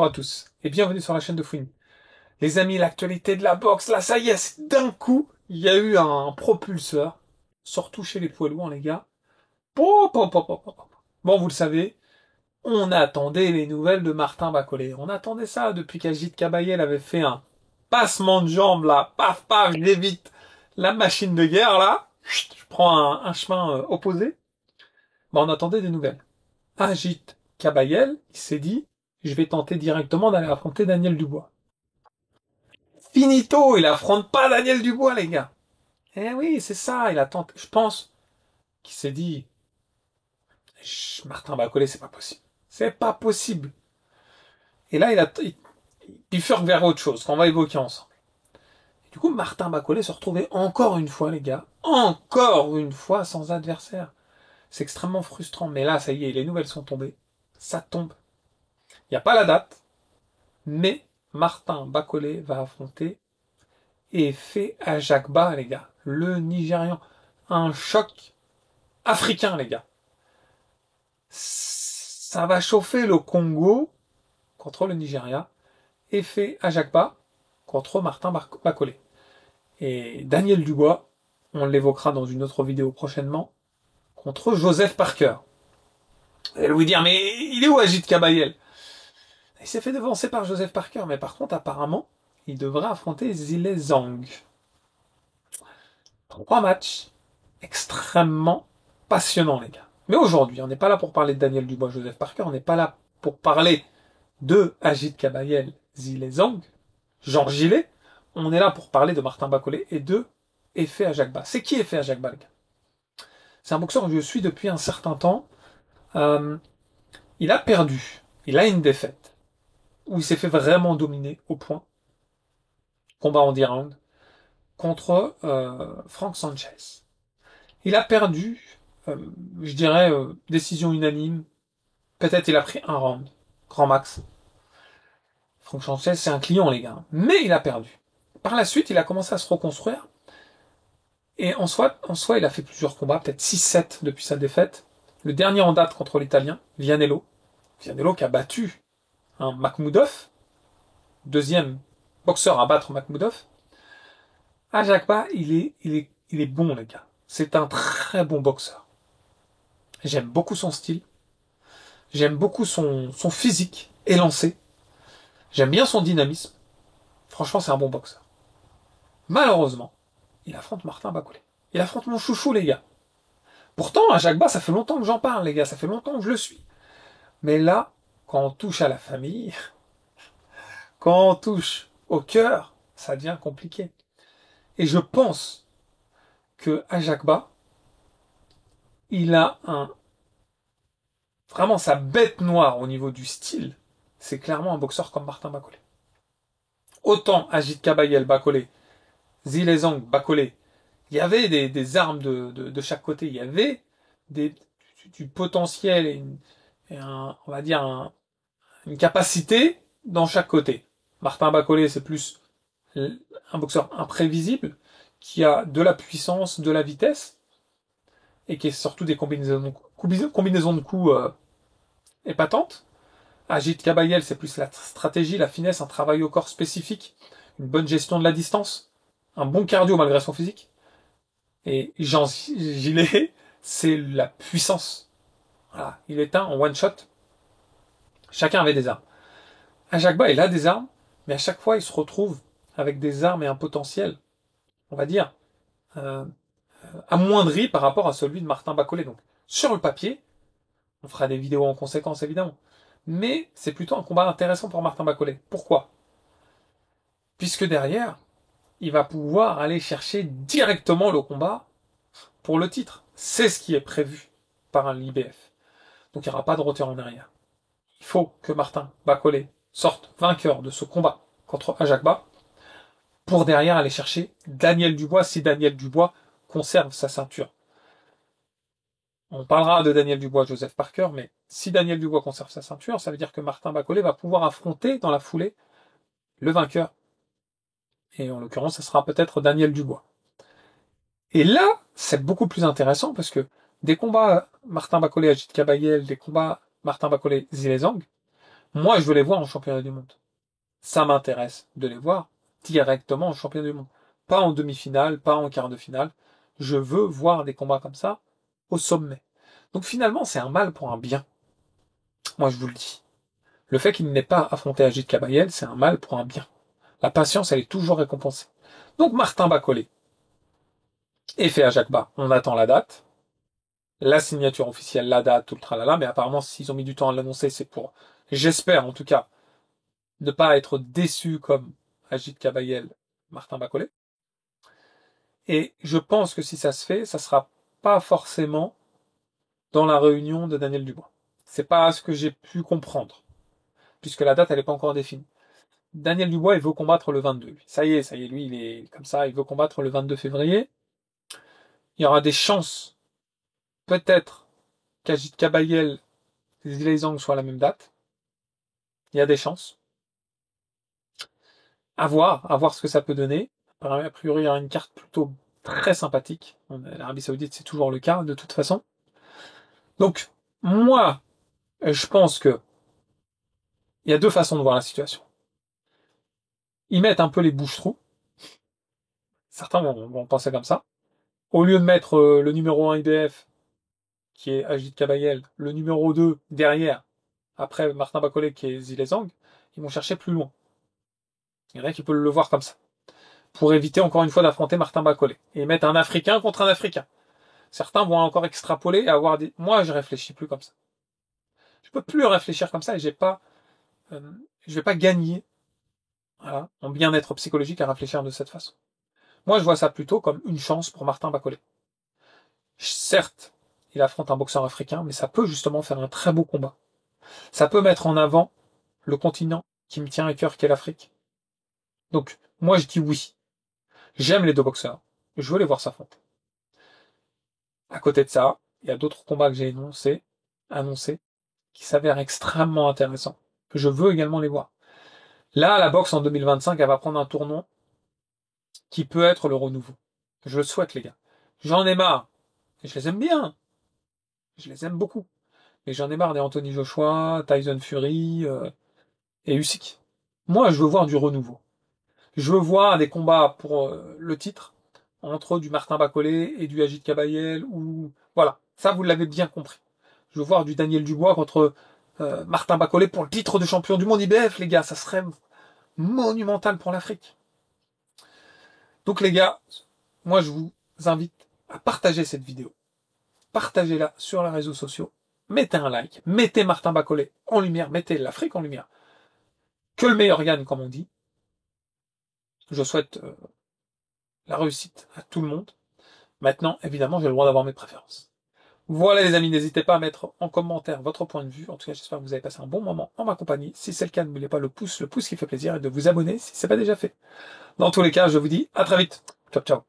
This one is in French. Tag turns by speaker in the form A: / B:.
A: Bonjour à tous et bienvenue sur la chaîne de Fouine. Les amis, l'actualité de la boxe, là ça y est, d'un coup, il y a eu un propulseur, surtout chez les poids lourds les gars. Bon, vous le savez, on attendait les nouvelles de Martin Bacolé. On attendait ça depuis qu'Agit Kabayel avait fait un passement de jambes là, paf paf, j'évite la machine de guerre là, chut, je prends un chemin opposé. Bon, on attendait des nouvelles. Agit Kabayel, il s'est dit, je vais tenter directement d'aller affronter Daniel Dubois. Finito, il affronte pas Daniel Dubois, les gars. Eh oui, c'est ça, il attend, je pense, qu'il s'est dit, Martin Bacolé, c'est pas possible. C'est pas possible. Et là, il bifurque vers autre chose, qu'on va évoquer ensemble. Et du coup, Martin Bacolé se retrouvait encore une fois, les gars, encore une fois sans adversaire. C'est extrêmement frustrant, mais là, ça y est, les nouvelles sont tombées. Ça tombe. Il n'y a pas la date, mais Martin Bacolé va affronter Efe Ajagba, les gars. Le Nigérian. Un choc africain, les gars. Ça va chauffer le Congo contre le Nigeria. Efe Ajagba contre Martin Bacolé. Et Daniel Dubois, on l'évoquera dans une autre vidéo prochainement, contre Joseph Parker. Vous allez vous dire, mais il est où Agit Kabayel? Il s'est fait devancer par Joseph Parker, mais par contre, apparemment, il devrait affronter Zile Zhang. 3 matchs extrêmement passionnants, les gars. Mais aujourd'hui, on n'est pas là pour parler de Daniel Dubois, Joseph Parker, on n'est pas là pour parler de Agit Kabayel, Zile Zhang, Jean Gillet. On est là pour parler de Martin Bacolé et de Efe Ajagba. C'est qui Efe Ajagba, les gars? C'est un boxeur que je suis depuis un certain temps. Il a perdu. Il a une défaite où il s'est fait vraiment dominer au point. Combat en 10 rounds contre Frank Sanchez. Il a perdu, je dirais, décision unanime. Peut-être il a pris un round, grand max. Frank Sanchez, c'est un client, les gars. Mais il a perdu. Par la suite, il a commencé à se reconstruire. Et en soi, il a fait plusieurs combats, peut-être 6-7 depuis sa défaite. Le dernier en date contre l'Italien, Vianello. Vianello qui a battu un Makhmoudov, deuxième boxeur à battre Makhmoudov. Ajagba, il est bon, les gars. C'est un très bon boxeur. J'aime beaucoup son style. J'aime beaucoup son physique élancé. J'aime bien son dynamisme. Franchement, c'est un bon boxeur. Malheureusement, il affronte Martin Bacolé. Il affronte mon chouchou, les gars. Pourtant, Ajagba, ça fait longtemps que j'en parle, les gars. Ça fait longtemps que je le suis. Mais là, quand on touche à la famille, quand on touche au cœur, ça devient compliqué. Et je pense que Ajagba, il a vraiment sa bête noire au niveau du style. C'est clairement un boxeur comme Martin Bacolé. Autant Agit Kabayel, Bacolé, Zile Zhang, Bacolé, il y avait des armes de chaque côté. Il y avait du potentiel et on va dire une capacité dans chaque côté. Martin Bacolé, c'est plus un boxeur imprévisible qui a de la puissance, de la vitesse et qui est surtout des combinaisons de coups épatantes. Agit Kabayel, c'est plus la stratégie, la finesse, un travail au corps spécifique, une bonne gestion de la distance, un bon cardio malgré son physique. Et Jean Gillet, c'est la puissance. Voilà, il est un en one shot. Chacun avait des armes. Ajagba, il a des armes, mais à chaque fois, il se retrouve avec des armes et un potentiel, on va dire, amoindri par rapport à celui de Martin Bacolé. Donc, sur le papier, on fera des vidéos en conséquence, évidemment. Mais c'est plutôt un combat intéressant pour Martin Bacolé. Pourquoi? Puisque derrière, il va pouvoir aller chercher directement le combat pour le titre. C'est ce qui est prévu par l'IBF. Donc il n'y aura pas de retour en arrière. Il faut que Martin Bacolé sorte vainqueur de ce combat contre Ajagba pour derrière aller chercher Daniel Dubois si Daniel Dubois conserve sa ceinture. On parlera de Daniel Dubois, Joseph Parker, mais si Daniel Dubois conserve sa ceinture, ça veut dire que Martin Bacolé va pouvoir affronter dans la foulée le vainqueur. Et en l'occurrence, ça sera peut-être Daniel Dubois. Et là, c'est beaucoup plus intéressant parce que des combats Martin Bacolé, Agit Kabayel, des combats Martin Bacolé, Zile Zhang, Moi, je veux les voir en championnat du monde. Ça m'intéresse de les voir directement en championnat du monde. Pas en demi-finale, pas en quart de finale. Je veux voir des combats comme ça au sommet. Donc finalement, c'est un mal pour un bien. Moi, je vous le dis. Le fait qu'il n'ait pas affronté Agit Kabayel, c'est un mal pour un bien. La patience, elle est toujours récompensée. Donc Martin Bacolé est fait à Jacques-Bas. On attend la date. La signature officielle, la date, tout le tralala, mais apparemment, s'ils ont mis du temps à l'annoncer, c'est pour, j'espère en tout cas, ne pas être déçu comme Agit Kabayel, Martin Bacolé. Et je pense que si ça se fait, ça sera pas forcément dans la réunion de Daniel Dubois. C'est pas ce que j'ai pu comprendre, puisque la date, elle n'est pas encore définie. Daniel Dubois, il veut combattre le 22. Lui. Ça y est, lui, il est comme ça, il veut combattre le 22 février. Il y aura des chances, peut-être, qu'Agit Kabayel et Zhilei Zhang soient à la même date. Il y a des chances. À voir ce que ça peut donner. A priori, il y aura une carte plutôt très sympathique. L'Arabie Saoudite, c'est toujours le cas, de toute façon. Donc, moi, je pense que il y a deux façons de voir la situation. Ils mettent un peu les bouches-trous. Certains vont penser comme ça. Au lieu de mettre le numéro 1 IBF, qui est Agit Kabayel, le numéro 2 derrière, après Martin Bacolé, qui est Zhilei Zhang, ils vont chercher plus loin. Il y en a qui peuvent le voir comme ça. Pour éviter encore une fois d'affronter Martin Bacolé. Et mettre un Africain contre un Africain. Certains vont encore extrapoler et avoir des... Moi, je réfléchis plus comme ça. Je peux plus réfléchir comme ça et je vais pas gagner, voilà, en bien-être psychologique à réfléchir de cette façon. Moi, je vois ça plutôt comme une chance pour Martin Bacolé. Certes, il affronte un boxeur africain, mais ça peut justement faire un très beau combat. Ça peut mettre en avant le continent qui me tient à cœur qu'est l'Afrique. Donc, moi, je dis oui. J'aime les deux boxeurs. Je veux les voir s'affronter. À côté de ça, il y a d'autres combats que j'ai annoncés, qui s'avèrent extrêmement intéressants. Que je veux également les voir. Là, la boxe en 2025, elle va prendre un tournant qui peut être le renouveau. Je le souhaite, les gars. J'en ai marre. Et je les aime bien. Je les aime beaucoup. Mais j'en ai marre des Anthony Joshua, Tyson Fury et Usyk. Moi, je veux voir du renouveau. Je veux voir des combats pour le titre entre du Martin Bacolé et du Agit Kabayel ou voilà. Ça, vous l'avez bien compris. Je veux voir du Daniel Dubois contre Martin Bacolé pour le titre de champion du monde IBF, les gars. Ça serait monumental pour l'Afrique. Donc, les gars, moi, je vous invite à partager cette vidéo. Partagez-la sur les réseaux sociaux. Mettez un like. Mettez Martin Bacolé en lumière. Mettez l'Afrique en lumière. Que le meilleur gagne, comme on dit. Je souhaite la réussite à tout le monde. Maintenant, évidemment, j'ai le droit d'avoir mes préférences. Voilà les amis, n'hésitez pas à mettre en commentaire votre point de vue. En tout cas, j'espère que vous avez passé un bon moment en ma compagnie. Si c'est le cas, n'oubliez pas le pouce qui fait plaisir et de vous abonner si c'est pas déjà fait. Dans tous les cas, je vous dis à très vite. Ciao, ciao.